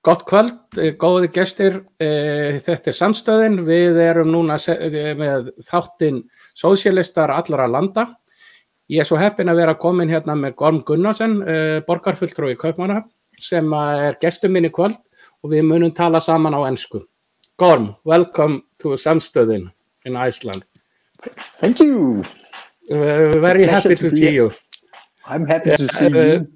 Gott kvöld, góði gestir, þetta samstöðin, við erum núna með þáttinn Sósíalistar allra landa. Ég svo heppinn að vera komin hérna með Gorm Gunnarsen, borgarfulltrúi Kaupmannahöfn, sem gestur minn í kvöld og við munum tala saman á ensku. Gorm, welcome to samstöðin in Iceland. Thank you. Very happy to see you. I'm happy to see you.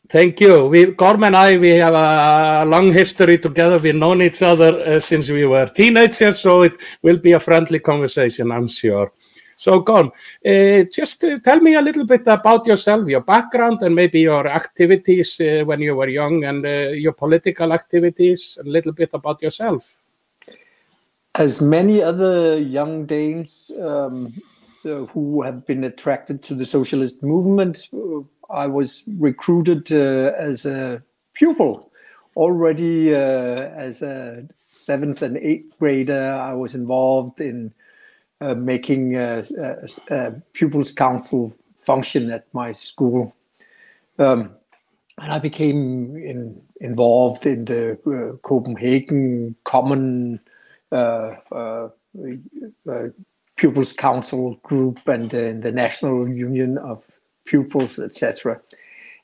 Thank you. Gorm and I, we have a long history together. We've known each other since we were teenagers, so it will be a friendly conversation, I'm sure. So Gorm, just tell me a little bit about yourself, your background, and maybe your activities when you were young, and your political activities, a little bit about yourself. As many other young Danes who have been attracted to the socialist movement, I was recruited as a pupil. Already as a 7th and 8th grader, I was involved in making a pupils' council function at my school. And I became involved in the Copenhagen Common Pupils' Council group and the National Union of Pupils, etc.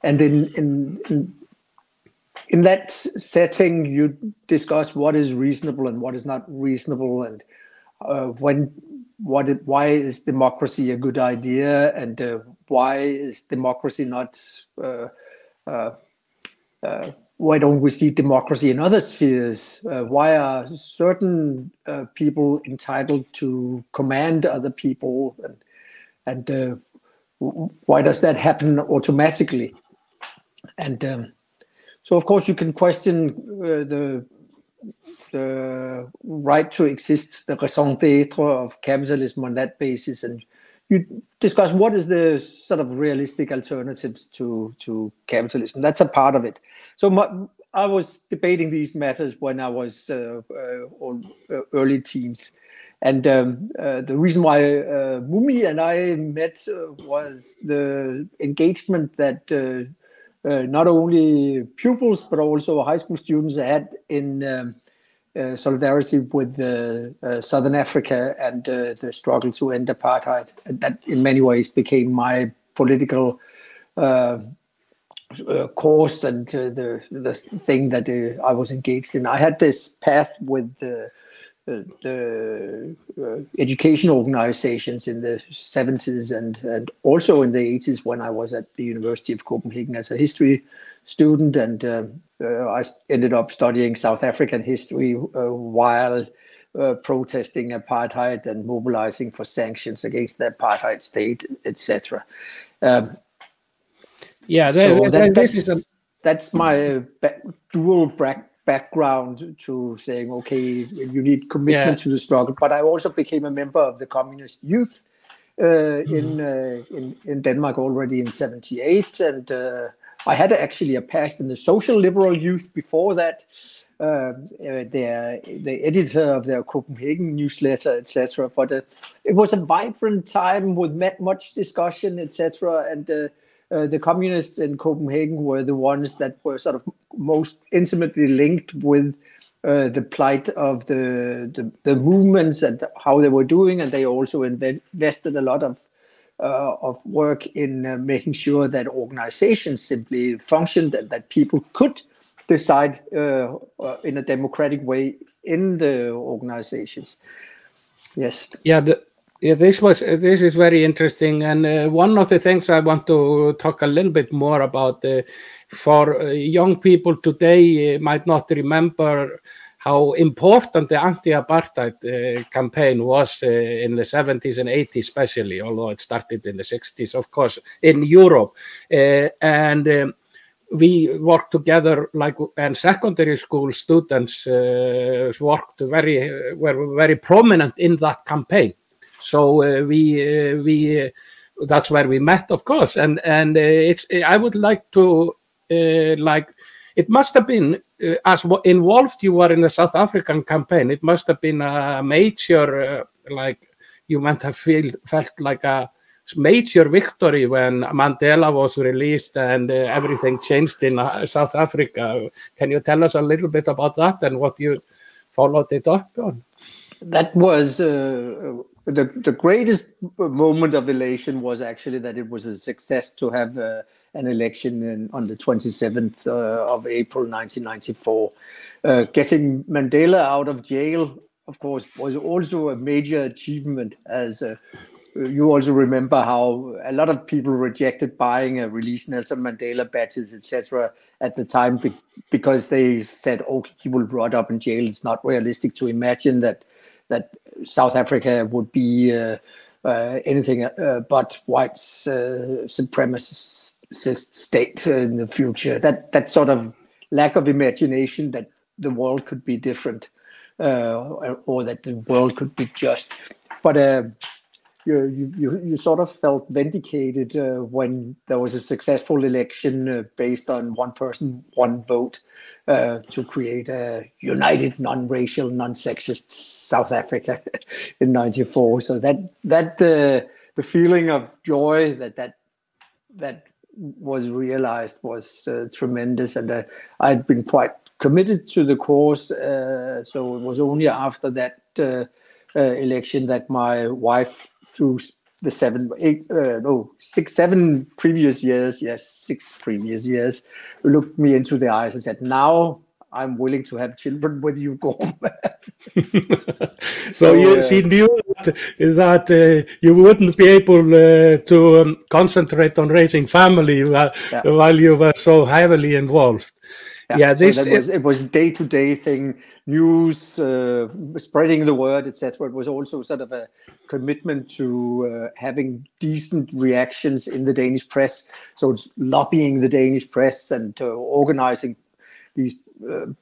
And in that setting, you discuss what is reasonable and what is not reasonable, and why is democracy a good idea, and why is democracy not? Why don't we see democracy in other spheres? Why are certain people entitled to command other people, and why does that happen automatically? And so, of course, you can question the right to exist, the raison d'être of capitalism on that basis, and you discuss what is the sort of realistic alternatives to capitalism. That's a part of it. So I was debating these matters when I was early teens. And the reason why Mumi and I met was the engagement that not only pupils but also high school students had in solidarity with Southern Africa and the struggle to end apartheid. And that in many ways became my political course and the thing that I was engaged in. I had this path with the education organizations in the 70s and also in the 80s when I was at the University of Copenhagen as a history student, and I ended up studying South African history while protesting apartheid and mobilizing for against the apartheid state, etc. That's my dual background to saying, okay, you need commitment to the struggle. But I also became a member of the communist youth in Denmark already in 78, and I had actually a past in the social liberal youth before that. The editor of their Copenhagen newsletter, etc. But it was a vibrant time with much discussion, etc. And the communists in Copenhagen were the ones that were sort of most intimately linked with the plight of the movements and how they were doing, and they also invested a lot of work in making sure that organizations simply functioned and that people could decide in a democratic way in the organizations. Yes. This is very interesting, and one of the things I want to talk a little bit more about for young people today might not remember how important the anti-apartheid campaign was in the 70s and 80s especially, although it started in the 60s, of course, in Europe. And we worked together, and secondary school students were very prominent in that campaign. So that's where we met, of course. And I would like to it must have been as involved you were in the South African campaign. It must have been a major you might have felt like a major victory when Mandela was released and everything changed in South Africa. Can you tell us a little bit about that and what you followed it up on? That was the greatest moment of elation was actually that it was a success to have an election on the 27th of April 1994. Getting Mandela out of jail, of course, was also a major achievement, as you also remember how a lot of people rejected buying a Release Nelson Mandela badges, etc. at the time because they said, oh, he will rot up in jail. It's not realistic to imagine that South Africa would be anything but white supremacist state in the future. That sort of lack of imagination that the world could be different or that the world could be just. But you sort of felt vindicated when there was a successful election based on one person, one vote to create a united, non-racial, non-sexist South Africa in '94. So that the feeling of joy that was realized was tremendous, and I'd been quite committed to the cause. So it was only after that election that my wife, through the 7 previous years, looked me into the eyes and said, now I'm willing to have children with you, Gorm. So she knew that you wouldn't be able to concentrate on raising family while you were so heavily involved. Yeah, it was day-to-day thing, news, spreading the word, etc. It was also sort of a commitment to having decent reactions in the Danish press. So it's lobbying the Danish press and organizing these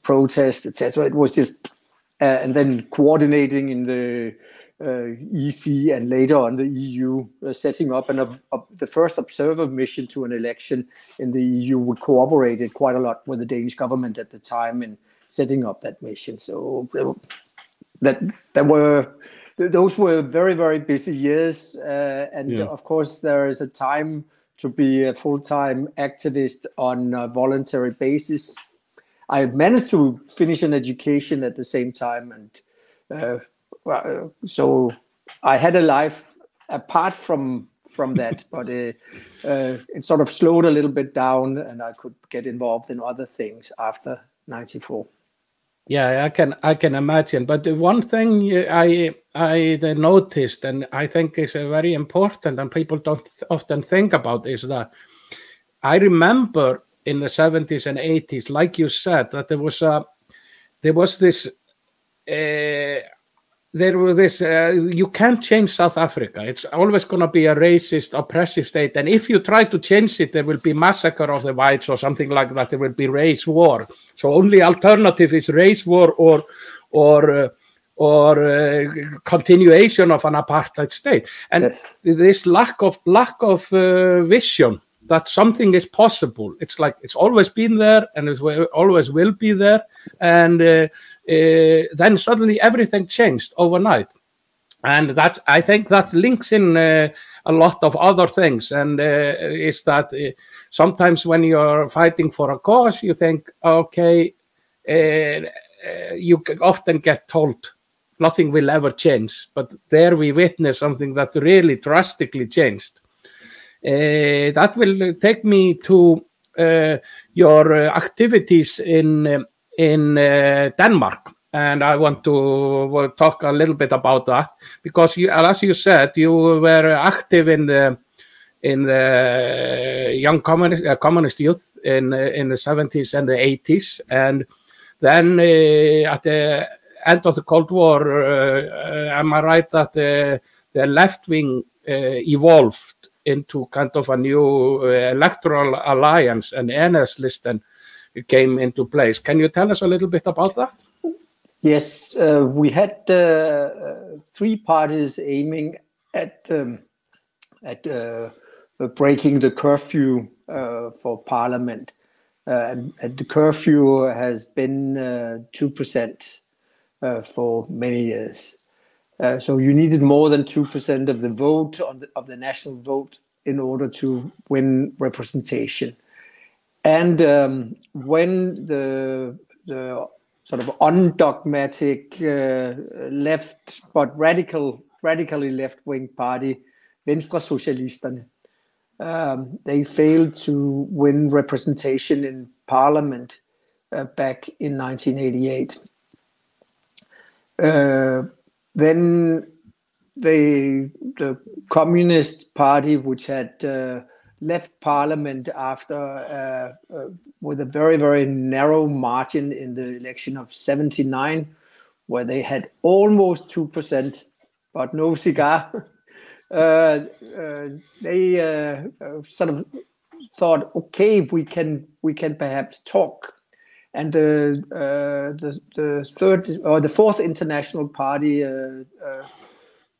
protests, etc. It was just, and then coordinating in the EC and later on the EU, setting up the first observer mission to an election in the EU. We cooperated quite a lot with the Danish government at the time in setting up that mission. So those were very, very busy years. Of course, there is a time to be a full-time activist on a voluntary basis. I managed to finish an education at the same time, and so I had a life apart from that, but it sort of slowed a little bit down, and I could get involved in other things after '94. Yeah, I can imagine. But the one thing I noticed, and I think is very important, and people don't often think about, is that I remember in the 70s and 80s, like you said, that there was this. You can't change South Africa. It's always going to be a racist, oppressive state. And if you try to change it, there will be massacre of the whites or something like that. There will be race war. So only alternative is race war or continuation of an apartheid state. And this lack of vision that something is possible. It's like it's always been there and it always will be there. And then suddenly everything changed overnight. And I think that links in a lot of other things. And is that sometimes when you're fighting for a cause, you think, okay, you often get told nothing will ever change. But there we witness something that really drastically changed. That will take me to your activities in Denmark, and I want to talk a little bit about that because, as you said, you were active in the young communist youth in the 70s and the 80s, and then at the end of the Cold War, am I right that the Leftwing evolved into kind of a new electoral alliance, and Enhedslisten came into place. Can you tell us a little bit about that? Yes, we had three parties aiming at breaking the curfew for parliament. And the curfew has been 2% for many years. So you needed more than 2% of the vote of the national vote in order to win representation. And when the sort of undogmatic left but radically left-wing party, Sósíalisterne, they failed to win representation in parliament back in 1988. Then the Communist Party, which had left parliament after with a very, very narrow margin in the election of 79, where they had almost 2%, but no cigar. They sort of thought, okay, we can perhaps talk. And the third or the fourth international party,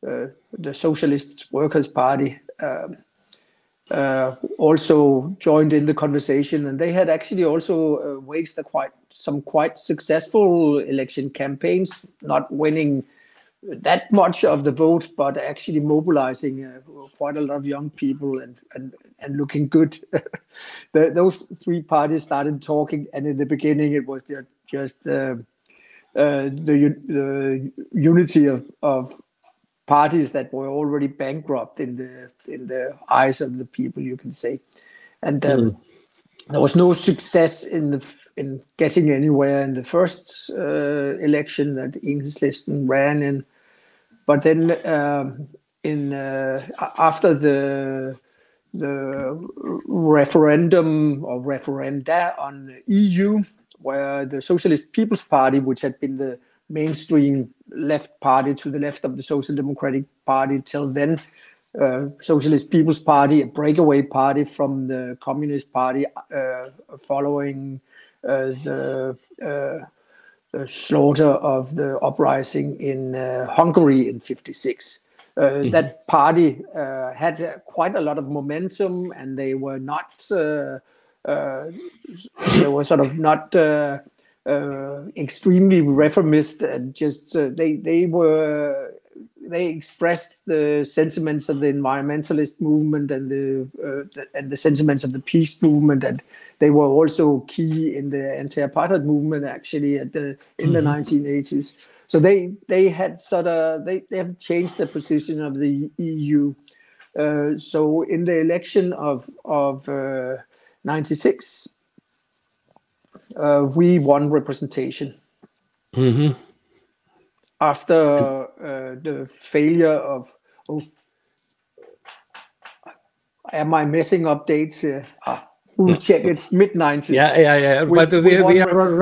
the Socialist Workers' Party, also joined in the conversation, and they had actually also waged some quite successful election campaigns, not winning that much of the vote, but actually mobilizing quite a lot of young people and looking good. Those three parties started talking, and in the beginning it was just the unity of parties that were already bankrupt in the eyes of the people, you can say, and there was no success in getting anywhere in the first election that Enhedslisten ran in. But then after the referendum or referenda on EU, where the Socialist People's Party, which had been the mainstream left party to the left of the Social Democratic Party till then, Socialist People's Party, a breakaway party from the Communist Party, following the slaughter of the uprising in Hungary in '56. That party had quite a lot of momentum, and they were not. They were sort of not extremely reformist, and just they expressed the sentiments of the environmentalist movement and the sentiments of the peace movement, and they were also key in the anti-apartheid movement actually in the 1980s. So they had they have changed the position of the EU. So in the election of '96, we won representation. After the failure of, am I messing up dates here? We'll check it. Mid-90s. Yeah. But we are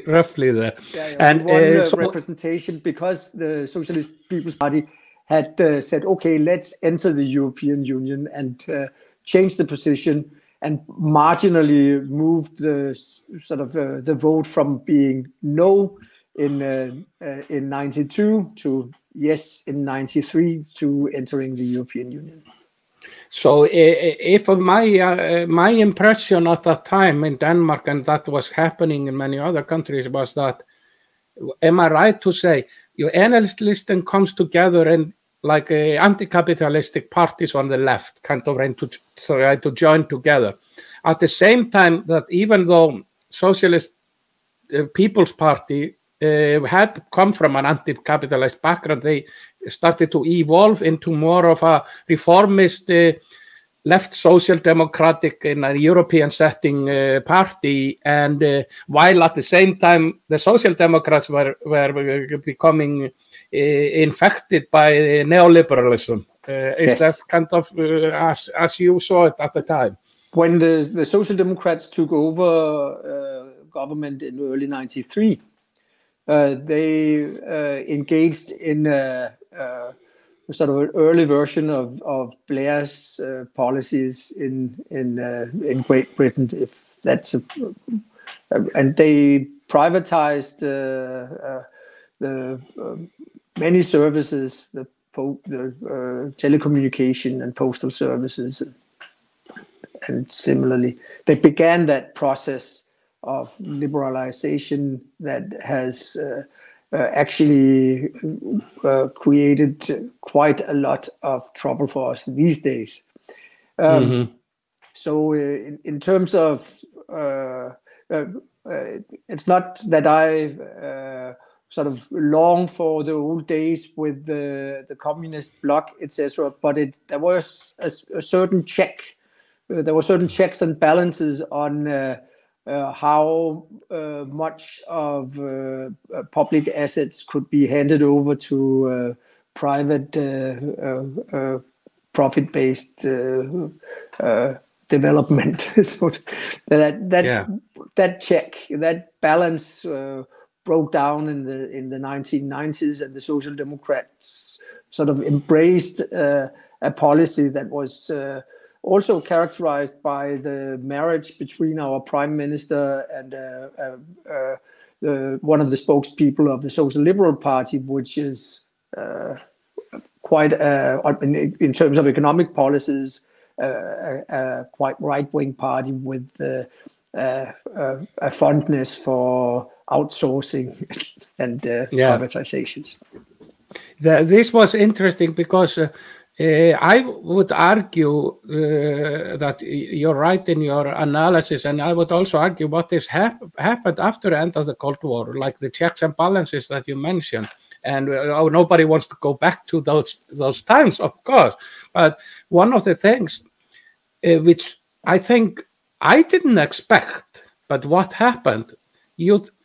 roughly there. And we won representation because the Socialist People's Party had said, okay, let's enter the European Union, and change the position and marginally moved the sort of the vote from being no in '92 to yes in '93 to entering the European Union. So, if my impression at that time in Denmark, and that was happening in many other countries, was that, am I right to say, your Enhedslisten comes together and like anti-capitalistic parties on the left, kind of try to join together. At the same time, that even though Socialist People's Party had come from an anti-capitalist background, they started to evolve into more of a reformist, left social democratic in a European setting party, and while at the same time the Social Democrats were becoming infected by neoliberalism. Is that kind of as you saw it at the time? When the Social Democrats took over government in early '93, they engaged in sort of an early version of Blair's policies in Great Britain, if that's and they privatized the many services, the telecommunication and postal services, and similarly they began that process of liberalization that has actually created quite a lot of trouble for us these days. So in terms of, it's not that I sort of long for the old days with the communist bloc, etc., but there was a certain check. There were certain checks and balances on how much of public assets could be handed over to private profit-based development. So that check, that balance broke down in the 1990s, and the Social Democrats sort of embraced a policy that was also characterized by the marriage between our prime minister and one of the spokespeople of the Social Liberal Party, which is quite, in terms of economic policies, quite right-wing party with a fondness for outsourcing and privatizations. This was interesting because I would argue that you're right in your analysis, and I would also argue what has happened after the end of the Cold War, like the checks and balances that you mentioned. And nobody wants to go back to those times, of course. But one of the things which I think I didn't expect, but what happened,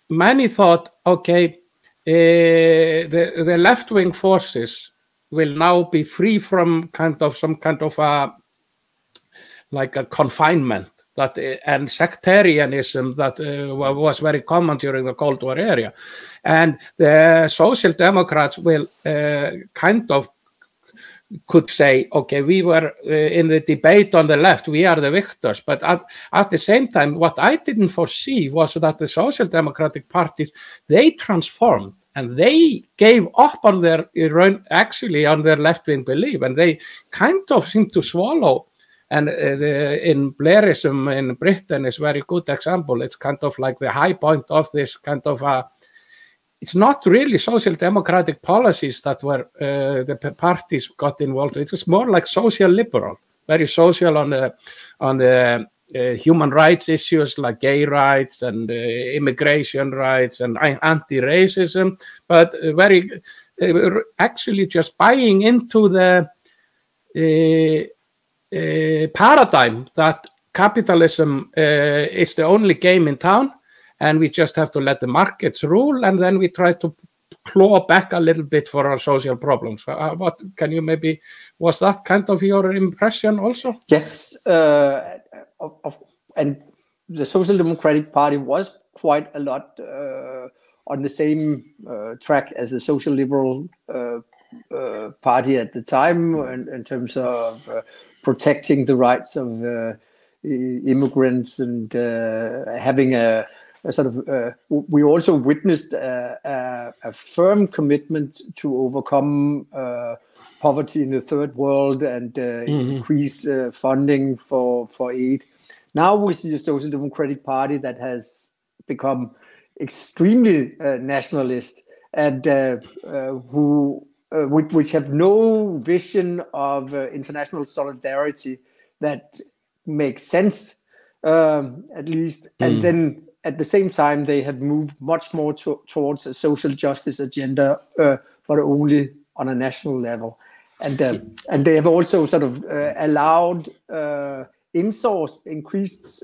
many thought, okay, the left-wing forces will now be free from some kind of like a confinement and sectarianism that was very common during the Cold War era. And the Social Democrats will kind of could say, okay, we were in the debate on the left, we are the victors. But at the same time, what I didn't foresee was that the Social Democratic parties, they transformed and they gave up on their left-wing belief, and they kind of seemed to swallow. And in Blairism in Britain is a very good example. It's kind of like the high point of this kind of it's not really social democratic policies that were the parties got involved with. It was more like social liberal, very social on the human rights issues like gay rights and immigration rights and anti-racism, but very actually just buying into the paradigm that capitalism is the only game in town, and we just have to let the markets rule, and then we try to claw back a little bit for our social problems. What can you maybe, was that kind of your impression also? Yes, and the Social Democratic Party was quite a lot on the same track as the Social Liberal Party at the time in terms of protecting the rights of immigrants and having a sort of we also witnessed a firm commitment to overcome poverty in the third world and increase funding for aid. Now we see a Social Democratic Party that has become extremely nationalist and which have no vision of international solidarity that makes sense, at least. And then at the same time, they have moved much more towards a social justice agenda, but only on a national level. And they have also sort of allowed increased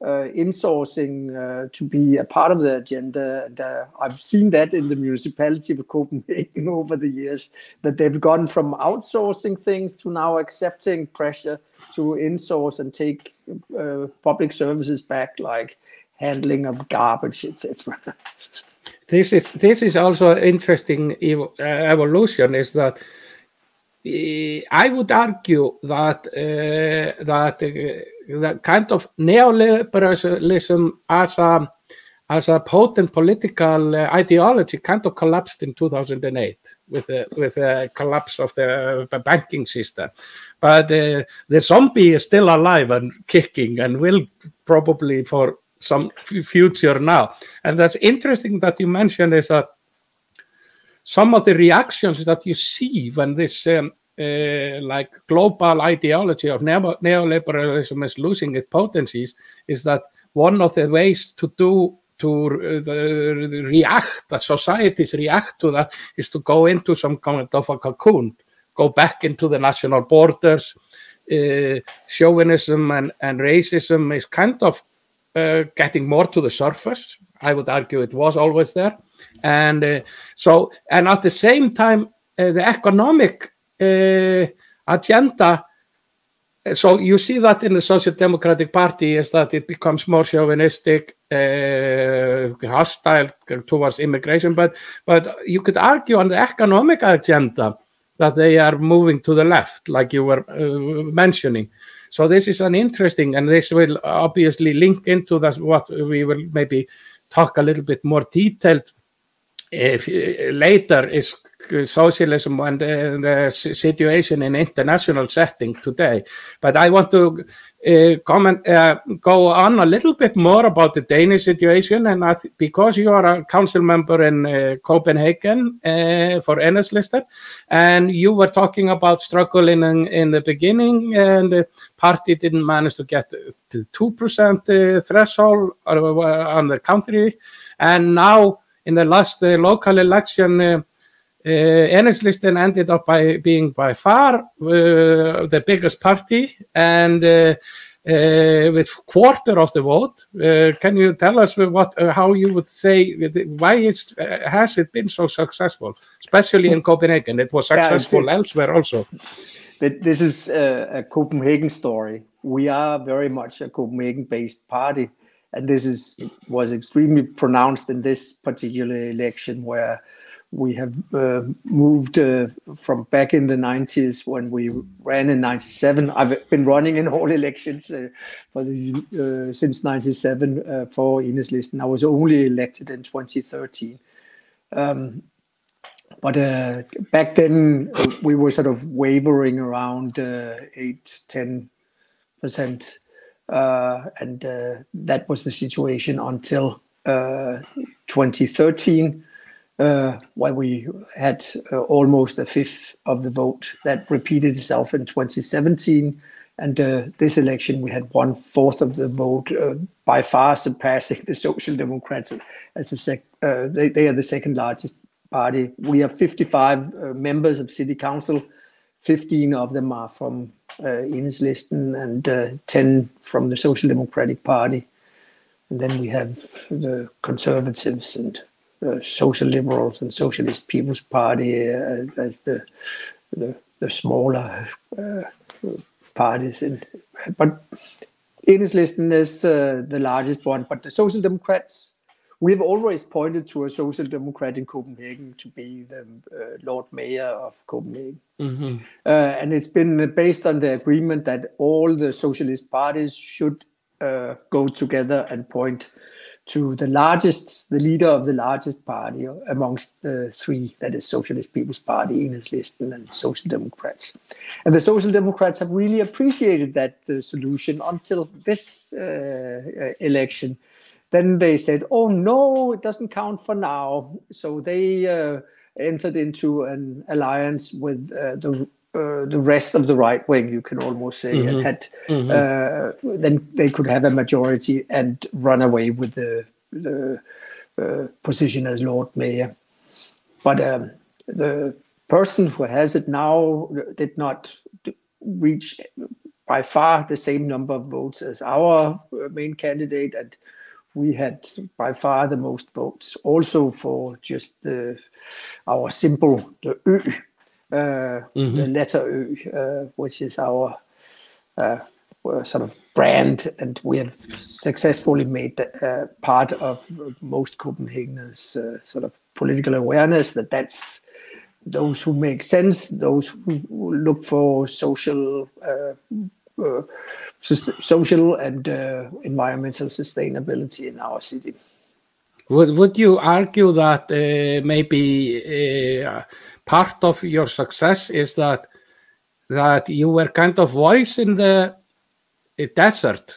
insourcing to be a part of the agenda. And I've seen that in the municipality of Copenhagen over the years, that they've gone from outsourcing things to now accepting pressure to insource and take public services back, like handling of garbage, etc. This is also an interesting evolution, is that I would argue that the kind of neoliberalism as a potent political ideology kind of collapsed in 2008 with the collapse of the banking system. But the zombie is still alive and kicking and will probably for some future now. And that's interesting that you mentioned is that some of the reactions that you see when this like global ideology of neoliberalism is losing its potencies is that one of the ways to react, that societies react to that, is to go into some kind of a cocoon, go back into the national borders. Chauvinism and racism is kind of getting more to the surface. I would argue it was always there. And at the same time, the economic agenda, so you see that in the Social Democratic Party, is that it becomes more chauvinistic, hostile towards immigration, but you could argue on the economic agenda that they are moving to the left, like you were mentioning. So this is an interesting, and this will obviously link into that, what we will maybe talk a little bit more detailed later, is socialism and the situation in international setting today. But I want to go on a little bit more about the Danish situation, and because you are a council member in Copenhagen for Enhedslisten, and you were talking about struggling in the beginning, and the party didn't manage to get the 2% threshold on the country, and now in the last local election, Enhedslisten ended up being by far the biggest party, and with quarter of the vote. Can you tell us how you would say, why has it been so successful, especially in Copenhagen? It was successful elsewhere also. This is a Copenhagen story. We are very much a Copenhagen-based party, and this was extremely pronounced in this particular election, where we have moved from back in the 90s when we ran in 97. I've been running in all elections since 97 for Enhedslisten. I was only elected in 2013. But back then, we were sort of wavering around 8-10%. And that was the situation until 2013. Where we had almost a fifth of the vote. That repeated itself in 2017, and this election we had 1/4 of the vote, by far surpassing the Social Democrats as they are the second largest party. We have 55 members of City Council. 15 of them are from Enhedslisten, and 10 from the Social Democratic Party, and then we have the Conservatives and Social Liberals and Socialist People's Party as the smaller parties. But Enhedslisten is the largest one. But the Social Democrats, we have always pointed to a Social Democrat in Copenhagen to be the Lord Mayor of Copenhagen. Mm-hmm. And it's been based on the agreement that all the socialist parties should go together and point to the leader of the largest party amongst the three, that is Socialist People's Party, Enhedslisten, and Social Democrats. And the Social Democrats have really appreciated that solution until this election. Then they said, oh no, it doesn't count for now. So they entered into an alliance with the rest of the right wing, you can almost say, and had then they could have a majority and run away with the position as Lord Mayor. But the person who has it now did not reach by far the same number of votes as our main candidate, and we had by far the most votes, also for just our symbol, the Ø. The letter Ø, which is our sort of brand, and we have successfully made part of most Copenhageners' sort of political awareness that's those who make sense, those who look for social and environmental sustainability in our city. Would you argue that maybe part of your success is that you were kind of voice in the desert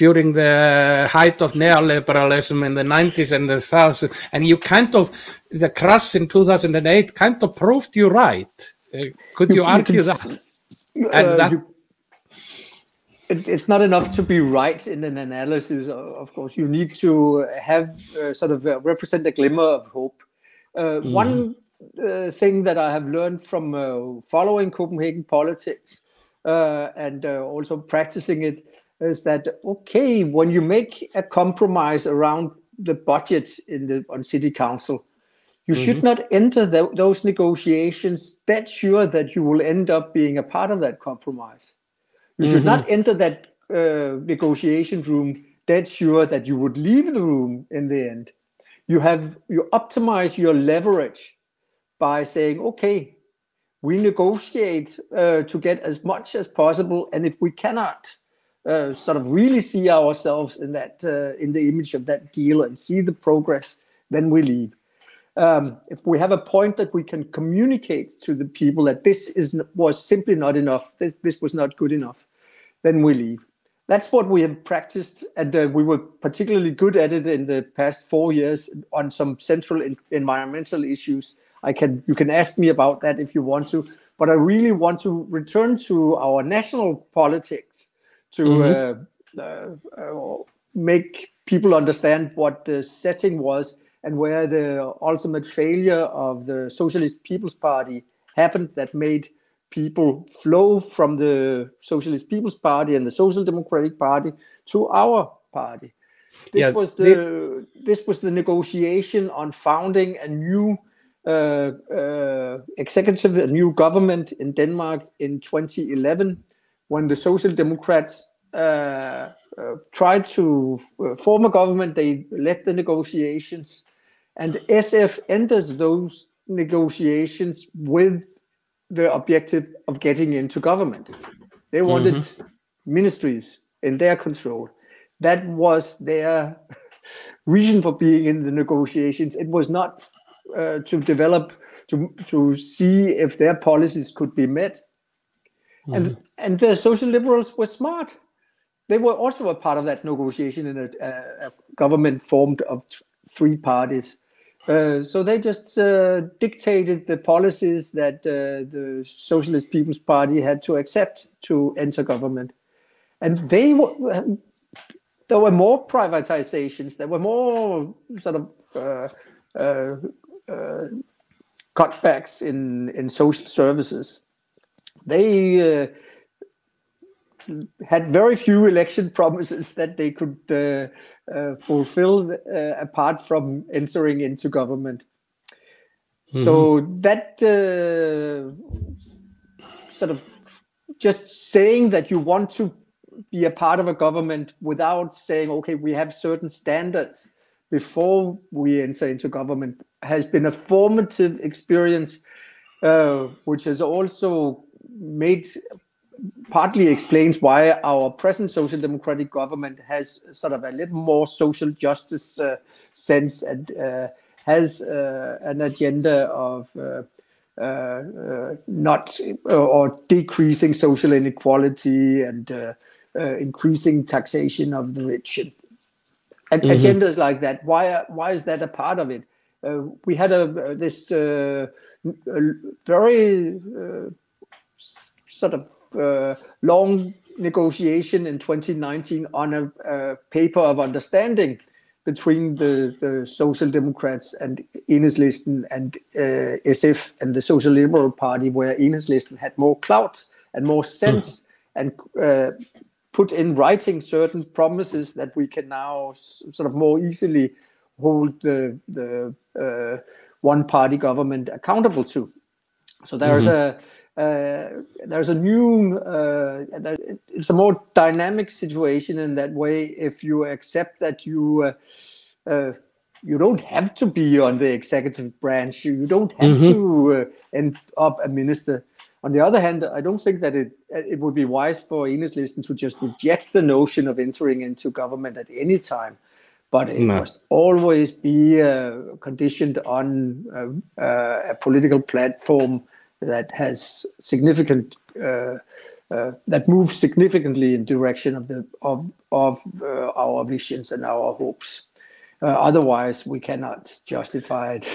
during the height of neoliberalism in the 90s and the 2000s, and you the crash in 2008 kind of proved you right. Could you argue that? It's not enough to be right in an analysis, of course. You need to have represent a glimmer of hope. One thing that I have learned from following Copenhagen politics and also practicing it is that, okay, when you make a compromise around the budget on city council, you should not enter those negotiations that sure that you will end up being a part of that compromise. You should not enter that negotiation room that sure that you would leave the room in the end. You optimize your leverage by saying, okay, we negotiate to get as much as possible, and if we cannot really see ourselves in that in the image of that deal and see the progress, then we leave. If we have a point that we can communicate to the people that this was simply not enough, this was not good enough, then we leave. That's what we have practiced, and we were particularly good at it in the past 4 years on some central environmental issues. You can ask me about that if you want to, but I really want to return to our national politics to make people understand what the setting was and where the ultimate failure of the Socialist People's Party happened that made people flow from the Socialist People's Party and the Social Democratic Party to our party. This was the negotiation on founding a new executive, a new government in Denmark in 2011, when the Social Democrats tried to form a government. They led the negotiations, and SF entered those negotiations with the objective of getting into government. They wanted ministries in their control. That was their reason for being in the negotiations. It was not to develop, to see if their policies could be met. And the social liberals were smart. They were also a part of that negotiation in a government formed of 3 parties. So they just dictated the policies that the Socialist People's Party had to accept to enter government. And there were more privatizations. There were more cutbacks in social services. They had very few election promises that they could fulfill apart from entering into government. So that just saying that you want to be a part of a government without saying, okay, we have certain standards before we enter into government has been a formative experience, which has also partly explains why our present social democratic government has a little more social justice sense and has an agenda of not or decreasing social inequality and increasing taxation of the rich. And agendas like that. Why is that a part of it? We had this very long negotiation in 2019 on a paper of understanding between the Social Democrats and Enhedslisten and SF and the Social Liberal Party, where Enhedslisten had more clout and more sense and put in writing certain promises that we can now more easily hold the one-party government accountable to. So there's a new, it's a more dynamic situation in that way. If you accept that you don't have to be on the executive branch, you don't have to end up a minister. On the other hand, I don't think that it would be wise for Enhedslisten to just reject the notion of entering into government at any time. But it must always be conditioned on a political platform that has significant that move significantly in direction of our visions and our hopes. Otherwise, we cannot justify it.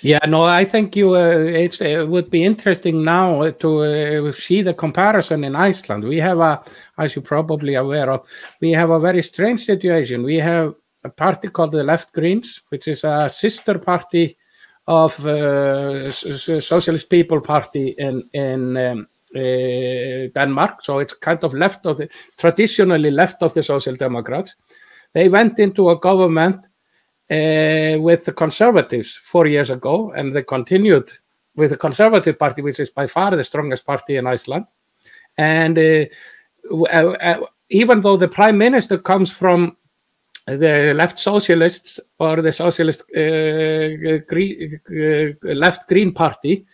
Yeah, no, I think it would be interesting now to see the comparison in Iceland. We have as you're probably aware of, we have a very strange situation. We have a party called the Left Greens, which is a sister party of Socialist People Party in Denmark. So it's kind of traditionally left of the Social Democrats. They went into a government with the Conservatives 4 years ago, and they continued with the Conservative Party, which is by far the strongest party in Iceland. And even though the Prime Minister comes from the left socialists or the socialist left Green Party,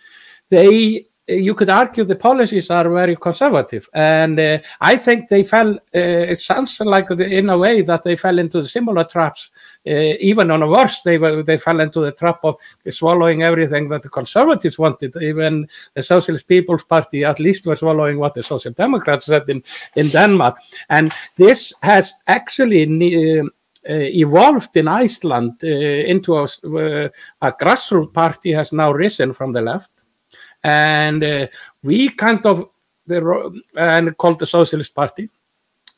you could argue the policies are very conservative, and I think they fell. It sounds like in a way that they fell into the similar traps. Even on a worse, they fell into the trap of swallowing everything that the Conservatives wanted. Even the Socialist People's Party, at least, was swallowing what the Social Democrats said in Denmark, and this has actually evolved in Iceland into a grassroots party has now risen from the left. And we kind of called the Socialist Party,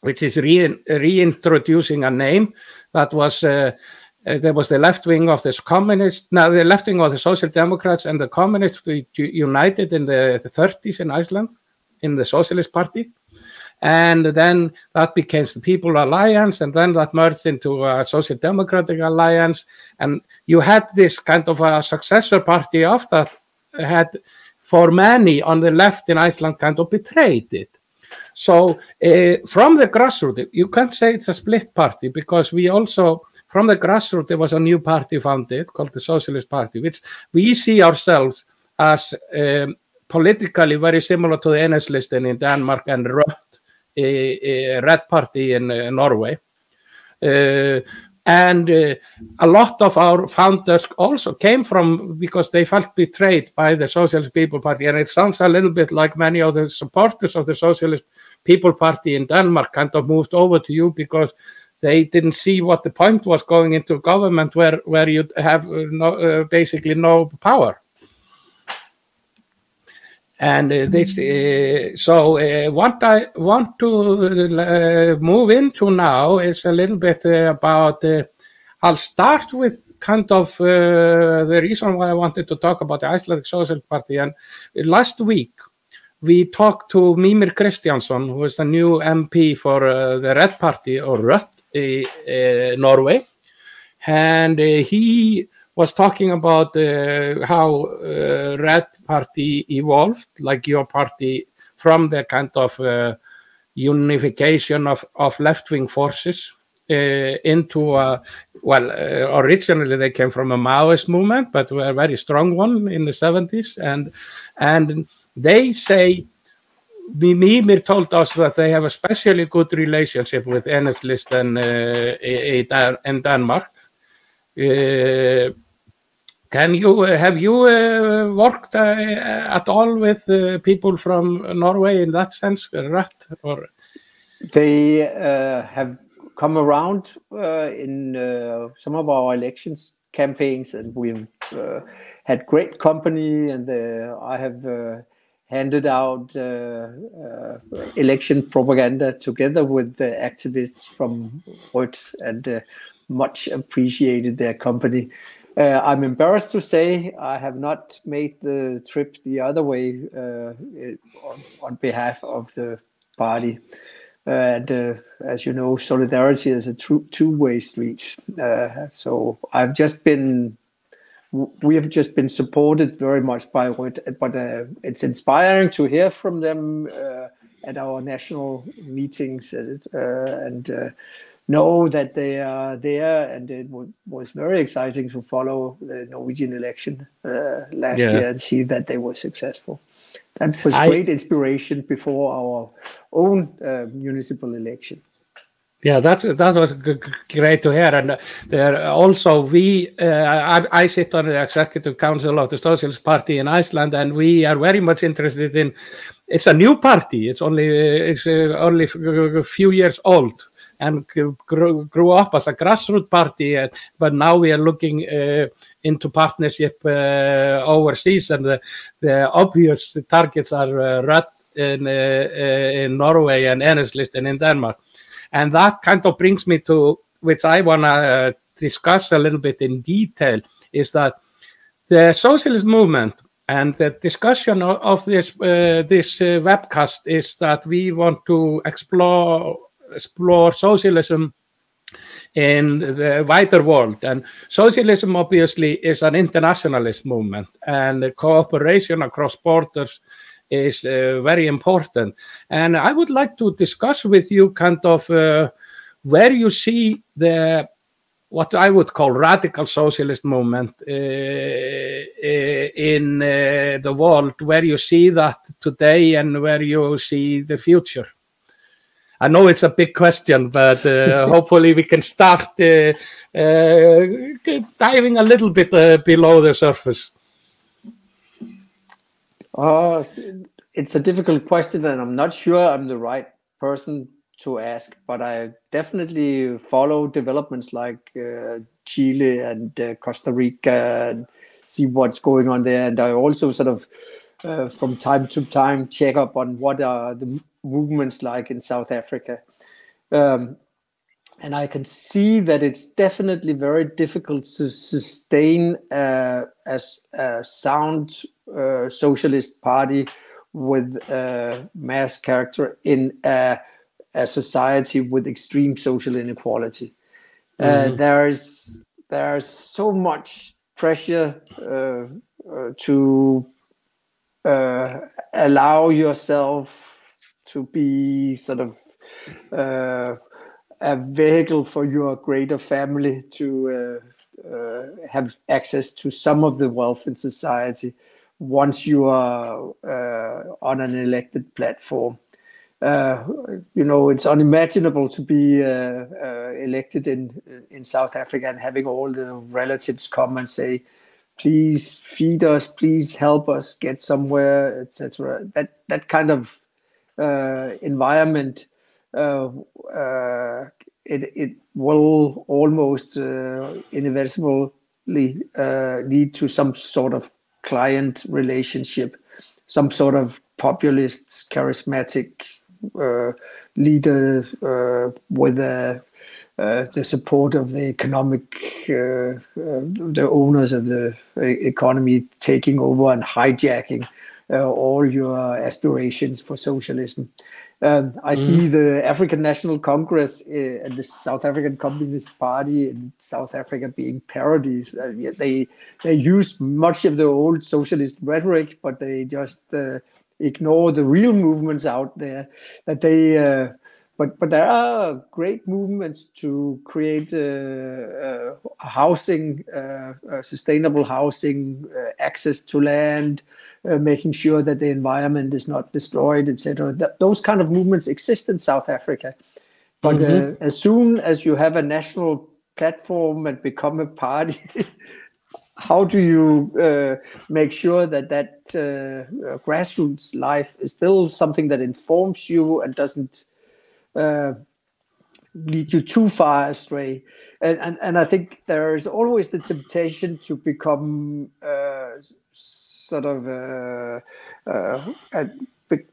which is reintroducing a name that was there was the left wing of the communists, now the left wing of the Social Democrats and the communists united in the 30s in Iceland in the Socialist Party. And then that became the People Alliance, and then that merged into a Social Democratic Alliance. And you had this kind of a successor party of that had, for many on the left in Iceland, kind of betrayed it. So from the grassroots, you can't say it's a split party, because we also, from the grassroots, there was a new party founded called the Socialist Party, which we see ourselves as politically very similar to the Enhedslisten in Denmark and rætt, a red party in Norway. And a lot of our founders also came from, because they felt betrayed by the Socialist People Party. And it sounds a little bit like many of the supporters of the Socialist People Party in Denmark kind of moved over to you because they didn't see what the point was going into a government where you have basically no power. And what I want to move into now is a little bit about, I'll start with kind of the reason why I wanted to talk about the Icelandic Socialist Party. And last week, we talked to Mímir Kristjánsson, who is the new MP for the Red Party, or rætt, Norway. And he was talking about how Red Party evolved, like your party, from the kind of unification of left-wing forces into originally they came from a Maoist movement, but were a very strong one in the 70s. And they say, Mímir told us that they have a especially good relationship with Enhedslisten in Denmark. Have you worked at all with people from Norway in that sense, rætt? Or? They have come around in some of our elections campaigns, and we've had great company, and I have handed out election propaganda together with the activists from rætt, and much appreciated their company. I'm embarrassed to say I have not made the trip the other way on behalf of the party. And as you know, solidarity is a two-way street. So we have just been supported very much by rætt, but it's inspiring to hear from them at our national meetings and know that they are there, and it was very exciting to follow the Norwegian election last year and see that they were successful. That was great inspiration before our own municipal election. Yeah, that was great to hear. And there also I sit on the executive council of the Socialist Party in Iceland, and we are very much interested in. It's a new party. It's only a few years old, and grew up as a grassroots party. But now we are looking into partnership overseas, and the obvious targets are rætt in Norway and Enhedslisten in Denmark. And that kind of brings me to, which I want to discuss a little bit in detail, is that the socialist movement and the discussion of this webcast is that we want to explore socialism in the wider world. And socialism obviously is an internationalist movement, and the cooperation across borders is very important. And I would like to discuss with you kind of where you see what I would call radical socialist movement in the world, where you see that today and where you see the future. I know it's a big question, but hopefully we can start diving a little bit below the surface. It's a difficult question, and I'm not sure I'm the right person to ask, but I definitely follow developments like Chile and Costa Rica and see what's going on there. And I also sort of, from time to time, check up on what are the movements like in South Africa. And I can see that it's definitely very difficult to sustain as a sound socialist party with mass character in a society with extreme social inequality. There's so much pressure to allow yourself to be sort of a vehicle for your greater family to have access to some of the wealth in society once you are on an elected platform. It's unimaginable to be elected in South Africa and having all the relatives come and say, please feed us, please help us get somewhere, etc. That kind of environment, it will almost inevitably lead to some sort of client relationship, some sort of populist, charismatic leader with the support of the economic, the owners of the economy taking over and hijacking all your aspirations for socialism. I see the African National Congress and the South African Communist Party in South Africa being parodies. They use much of the old socialist rhetoric, but they just ignore the real movements out there. But there are great movements to create housing, sustainable housing, access to land, making sure that the environment is not destroyed, etc. Those kind of movements exist in South Africa. But as soon as you have a national platform and become a party, how do you make sure that grassroots life is still something that informs you and doesn't lead you too far astray? And I think there is always the temptation to become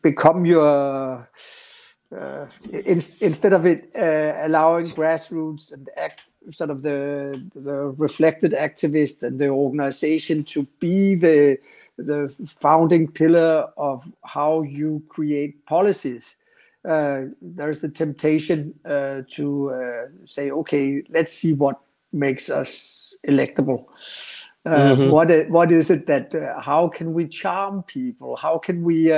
become your instead of it allowing grassroots and sort of the reflected activists and the organization to be the founding pillar of how you create policies. There's the temptation to say, okay, let's see what makes us electable. What is it that? How can we charm people? How can we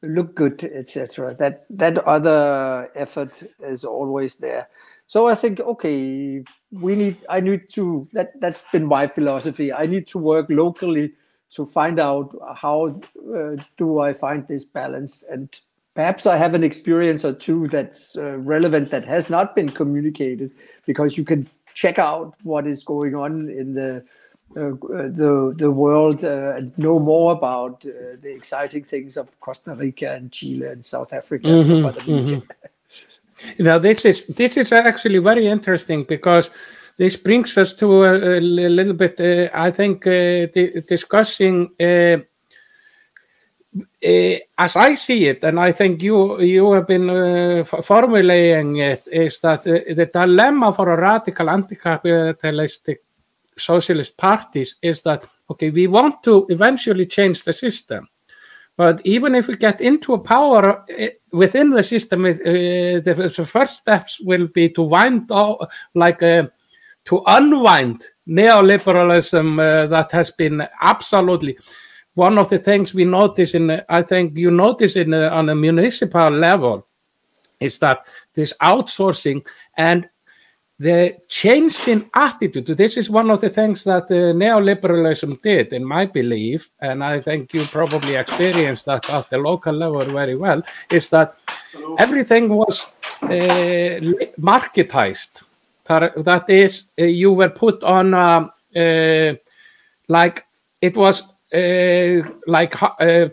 look good, etc.? That other effort is always there. So I think, okay, I need to. That's been my philosophy. I need to work locally to find out how do I find this balance, and Perhaps I have an experience or two that's relevant that has not been communicated, because you can check out what is going on in the world and know more about the exciting things of Costa Rica and Chile and South Africa. Now, this is actually very interesting, because this brings us to a little bit, I think, discussing. As I see it, and I think you have been formulating it, is that the dilemma for a radical anti-capitalistic socialist parties is that, okay, we want to eventually change the system, but even if we get into a power within the system, the first steps will be to to unwind neoliberalism that has been absolutely. One of the things we notice I think you notice on a municipal level, is that this outsourcing and the change in attitude. This is one of the things that neoliberalism did, in my belief, and I think you probably experienced that at the local level very well, is that everything was marketized. That is, you were put on like it was.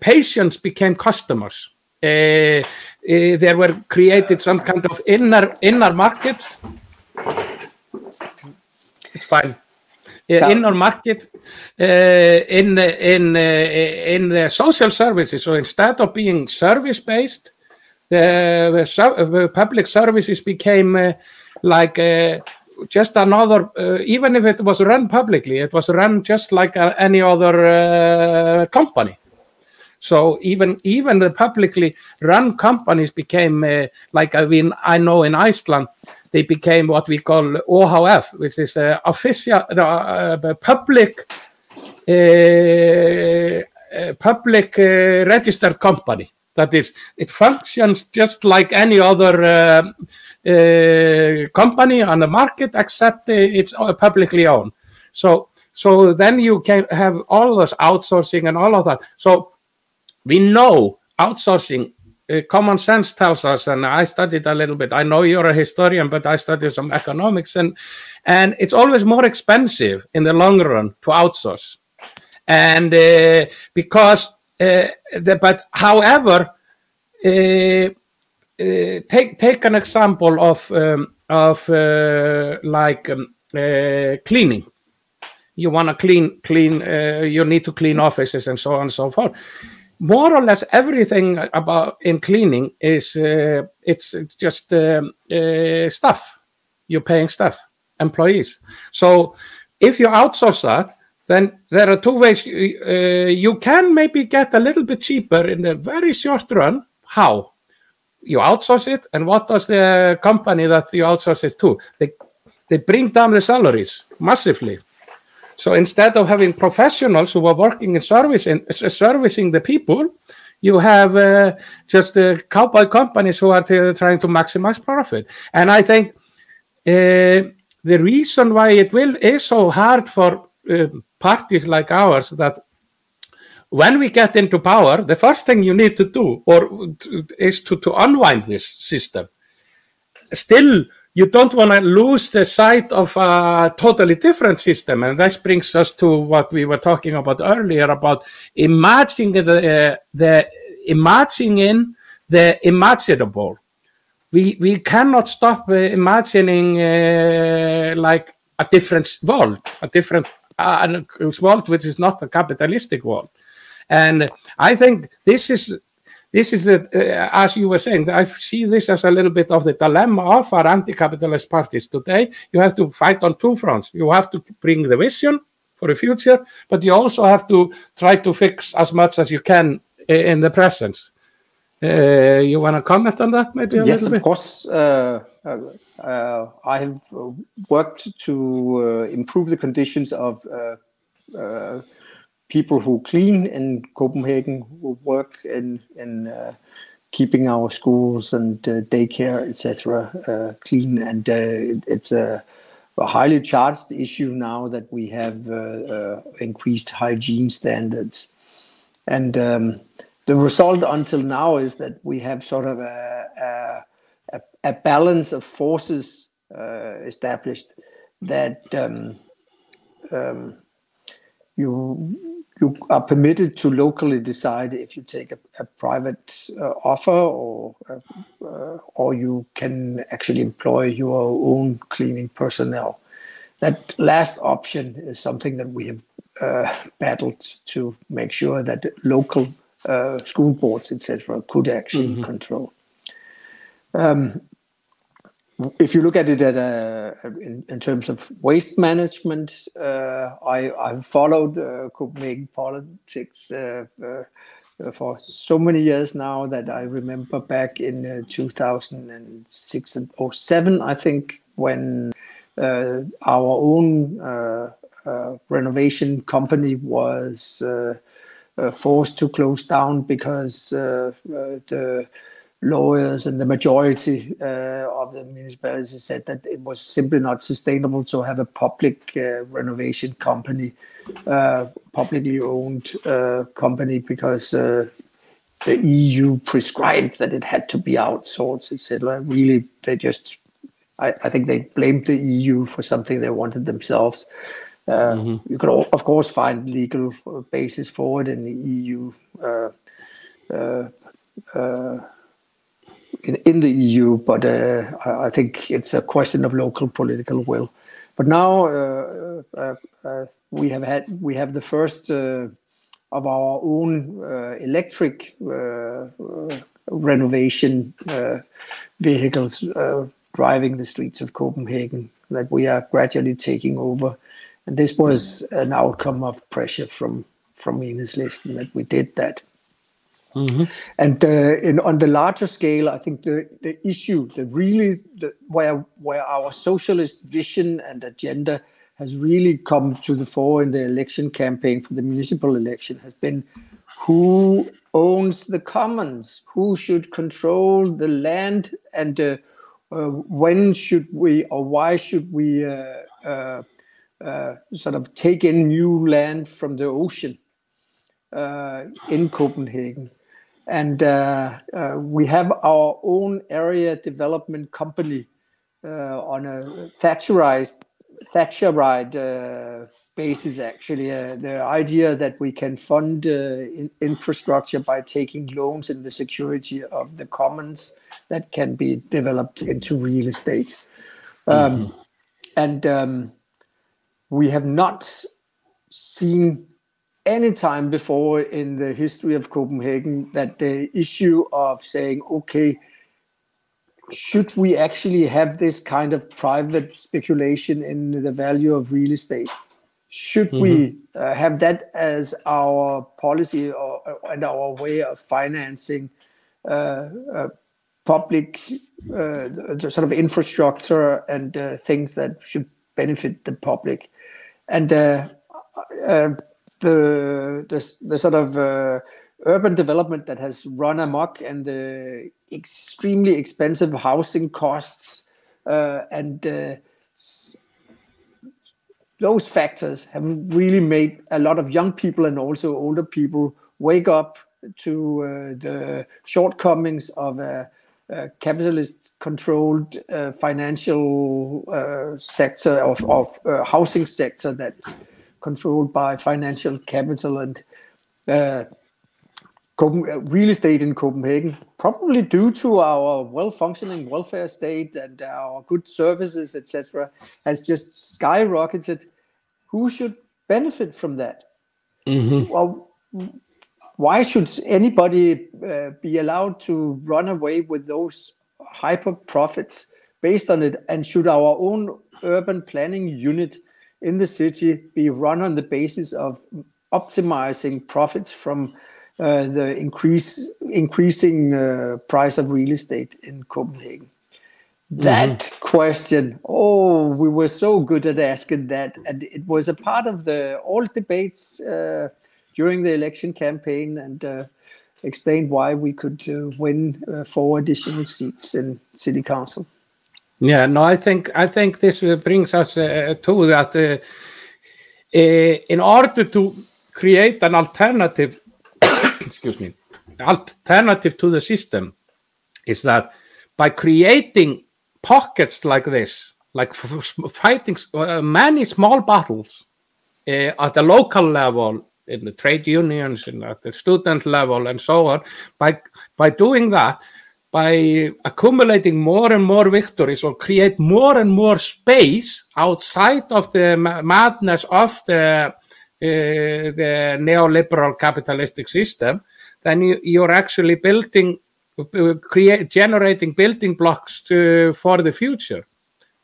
Patients became customers. There were created some kind of inner markets. It's fine. Inner market in the social services. So instead of being service-based, the public services became just another, even if it was run publicly, it was run just like any other company. So even the publicly run companies became, I know in Iceland, they became what we call OHF, which is official public registered company. That is, it functions just like any other company on the market, except it's publicly owned. So then you can have all this outsourcing and all of that. So we know outsourcing. Common sense tells us, and I studied a little bit. I know you're a historian, but I studied some economics, and it's always more expensive in the long run to outsource, and because. But however, take an example of cleaning. You want to clean. You need to clean offices and so on and so forth. More or less everything about in cleaning is it's just staff. You're paying staff, employees. So if you outsource that, then there are two ways. You can maybe get a little bit cheaper in the very short run. How? You outsource it, and what does the company that you outsource it to? They bring down the salaries massively. So instead of having professionals who are working in service and servicing the people, you have just cowboy companies who are trying to maximize profit. And I think the reason why it is so hard for parties like ours, that when we get into power, the first thing you need to do is to unwind this system. Still, you don't want to lose the sight of a totally different system. And this brings us to what we were talking about earlier, about imagining the imaginable. We cannot stop imagining like a different world, a world which is not a capitalistic world. And I think this is as you were saying, I see this as a little bit of the dilemma of our anti-capitalist parties today. You have to fight on two fronts. You have to bring the vision for the future, but you also have to try to fix as much as you can in the present. You want to comment on that maybe a little bit? Yes, of course. I have worked to improve the conditions of people who clean in Copenhagen, who work in keeping our schools and daycare, etc., clean. And it's a highly charged issue now that we have increased hygiene standards. And the result until now is that we have sort of a balance of forces established that you are permitted to locally decide if you take a private offer or you can actually employ your own cleaning personnel. That last option is something that we have battled to make sure that local school boards, etc., could actually control. If you look at it in terms of waste management, I've followed Copenhagen politics for so many years now that I remember back in 2006 or 2007, I think, when our own renovation company was forced to close down because the lawyers and the majority of the municipalities said that it was simply not sustainable to have a public renovation company, publicly owned company, because the EU prescribed that it had to be outsourced, etc. Really, I think they blamed the EU for something they wanted themselves. You could, of course, find legal basis for it in the EU. In the EU, but I think it's a question of local political will. But now we have the first of our own electric renovation vehicles driving the streets of Copenhagen that we are gradually taking over, and this was an outcome of pressure from Enhedslisten that we did that. And on the larger scale, I think the issue, where our socialist vision and agenda has really come to the fore in the election campaign for the municipal election has been who owns the commons, who should control the land, and when should we or why should we sort of take in new land from the ocean in Copenhagen. And we have our own area development company on a Thatcherite basis, actually. The idea that we can fund infrastructure by taking loans in the security of the commons that can be developed into real estate. And we have not seen any time before in the history of Copenhagen that the issue of saying, okay, should we actually have this kind of private speculation in the value of real estate? Should we have that as our policy and our way of financing public sort of infrastructure and things that should benefit the public? And the sort of urban development that has run amok, and the extremely expensive housing costs, and those factors have really made a lot of young people and also older people wake up to the shortcomings of a capitalist-controlled financial sector of housing sector that's controlled by financial capital and real estate in Copenhagen, probably due to our well-functioning welfare state and our good services, etc., has just skyrocketed. Who should benefit from that? Well, why should anybody be allowed to run away with those hyper profits based on it? And should our own urban planning unit in the city be run on the basis of optimizing profits from the increasing price of real estate in Copenhagen? That question, we were so good at asking that, and it was a part of all debates during the election campaign, and explained why we could win 4 additional seats in city council. Yeah, no, I think this brings us to that. In order to create an alternative, excuse me, alternative to the system is that by creating pockets like this, like fighting many small battles at the local level, in the trade unions, and at the student level, and so on, by doing that, by accumulating more and more victories, or create more and more space outside of the madness of the neoliberal capitalistic system, then you're actually generating building blocks for the future.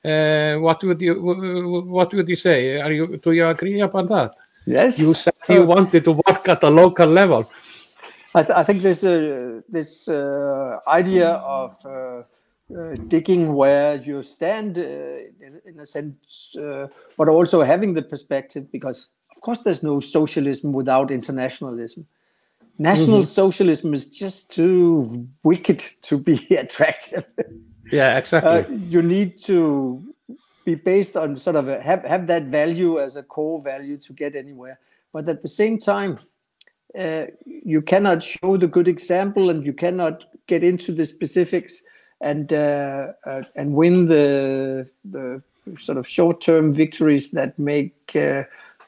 What would you say? Do you agree upon that? Yes. You said you wanted to work at the local level. I think this idea of digging where you stand, in a sense, but also having the perspective, because of course there's no socialism without internationalism. National socialism is just too wicked to be attractive. Yeah, exactly. You need to be based on sort of have that value as a core value to get anywhere. But at the same time, you cannot show the good example, and you cannot get into the specifics and win the sort of short-term victories that make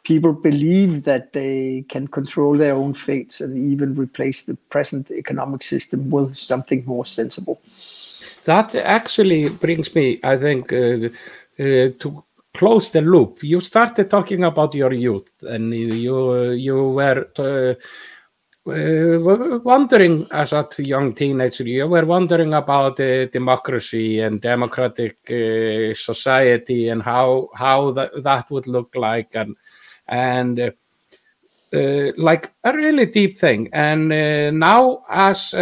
people believe that they can control their own fates and even replace the present economic system with something more sensible. That actually brings me, I think, to close the loop. You started talking about your youth, and you were wondering, as a young teenager, you were wondering about democracy and democratic society, and how that would look like, and like a really deep thing. And now, as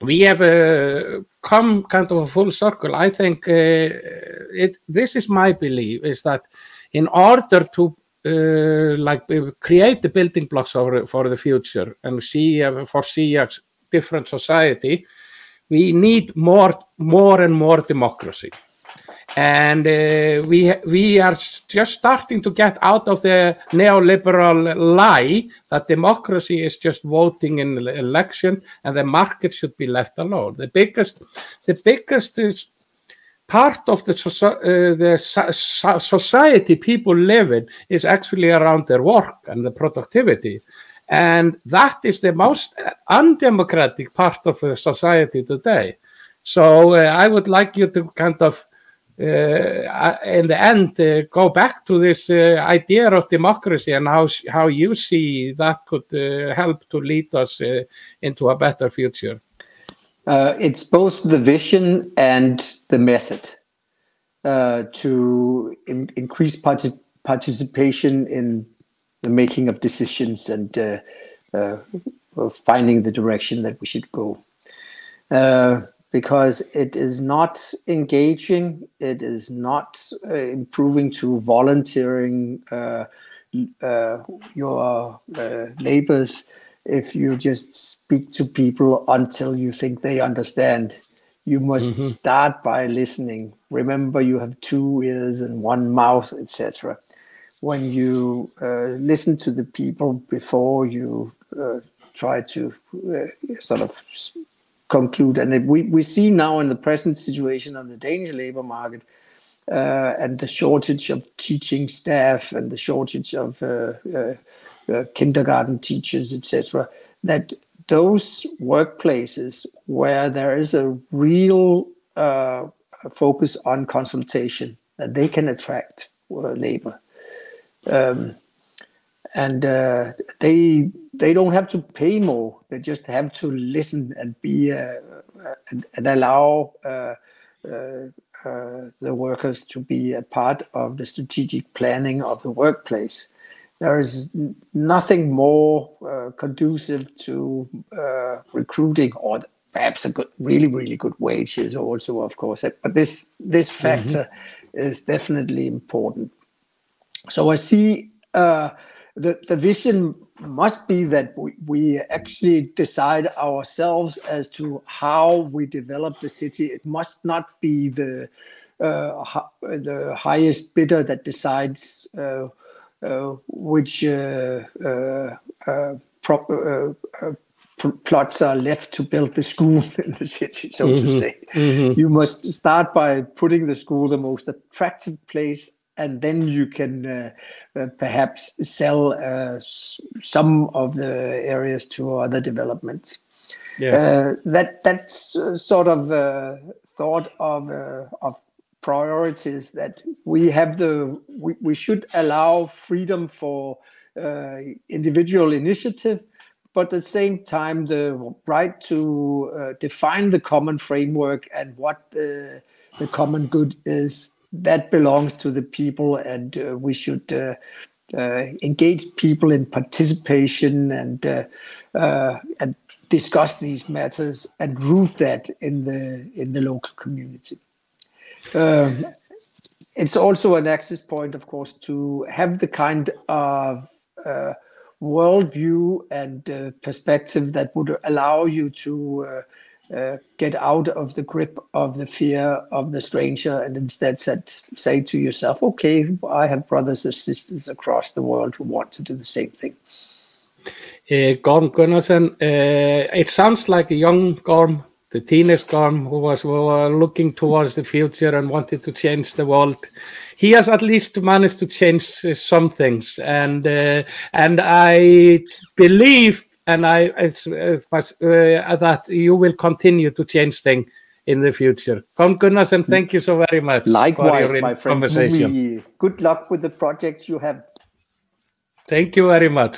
we have come kind of a full circle, I think this is my belief, is that in order to create the building blocks for the future and foresee a different society, we need more and more democracy. And we are just starting to get out of the neoliberal lie that democracy is just voting in the election and the market should be left alone. The biggest part of the society people live in is actually around their work and the productivity. And that is the most undemocratic part of the society today. So I would like you to kind of, in the end, go back to this idea of democracy and how you see that could help to lead us into a better future. It's both the vision and the method to increase participation in the making of decisions and finding the direction that we should go. Because it is not engaging, it is not improving to volunteering your neighbors if you just speak to people until you think they understand. You must start by listening. Remember, you have 2 ears and 1 mouth, etc. When you listen to the people before you try to sort of conclude. And we see now in the present situation on the Danish labor market and the shortage of teaching staff and the shortage of kindergarten teachers, etc., that those workplaces where there is a real focus on consultation, that they can attract labor. And they don't have to pay more. They just have to listen and be and allow the workers to be a part of the strategic planning of the workplace. There is nothing more conducive to recruiting, or perhaps a good, really good wages also, of course. But this factor is definitely important. So I see the vision must be that we actually decide ourselves as to how we develop the city. It must not be the highest bidder that decides which plots are left to build the school in the city, so to say. You must start by putting the school the most attractive place, and then you can perhaps sell some of the areas to other developments. That's sort of thought of priorities, that we have we should allow freedom for individual initiative, but at the same time the right to define the common framework and what the common good is, that belongs to the people, and we should engage people in participation and discuss these matters and root that in the local community. It's also an access point, of course, to have the kind of worldview and perspective that would allow you to get out of the grip of the fear of the stranger, and instead say to yourself, okay, I have brothers and sisters across the world who want to do the same thing. Gorm Gunnarsen, it sounds like a young Gorm, the teenage Gorm, who was looking towards the future and wanted to change the world. He has at least managed to change some things, and I believe that you will continue to change things in the future. Gorm Gunnarsen, thank you so very much. Likewise, my friend. Good luck with the projects you have. Thank you very much.